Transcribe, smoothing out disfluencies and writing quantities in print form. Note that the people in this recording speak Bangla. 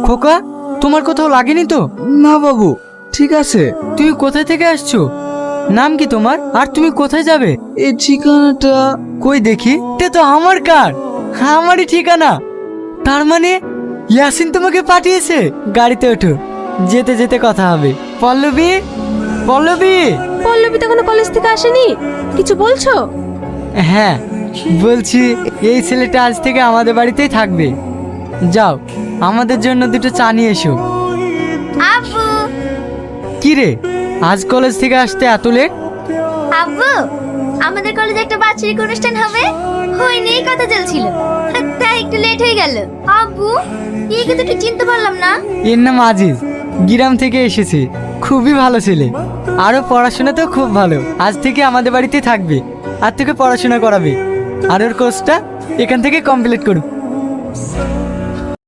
খোকা, তোমার কোথাও লাগেনি তো? না বাবু, ঠিক আছে। তুমি কোথায় থেকে আসছো? নাম কি তোমার? আর তুমি কোথায় যাবে? এই ঠিকানাটা কই দেখি। এটা তো আমার কার, আমারই ঠিকানা। তার মানে ইয়াসিন তোমাকে পাঠিয়েছে। গাড়িতে ওঠো, যেতে যেতে কথা হবে। পল্লবী, পল্লবী। পল্লবী তো এখনো কলেজ থেকে আসেনি, কিছু বলছো? হ্যাঁ বলছি, এই ছেলেটা আজ থেকে আমাদের বাড়িতেই থাকবে। যাও, আমাদের জন্য দুটো চা নিয়ে এসো। আব্বু, কি রে, আজ কলেজ থেকে আসতে এত লেট? আব্বু, আমাদের কলেজে একটা বাৎসরিক অনুষ্ঠান হবে, ওই নিয়েই কথা চলছিল, তাই একটু লেট হয়ে গেল। আব্বু, একে তো ঠিক চিনতে পারলাম না। এর নাম আজিজ, গ্রাম থেকে এসেছে। খুবই ভালো ছেলে, আরও পড়াশোনাতেও খুব ভালো। আজ থেকে আমাদের বাড়িতে থাকবে, আর তোকে পড়াশোনা করাবে। আর ওর কোর্সটা এখান থেকে কমপ্লিট করুক।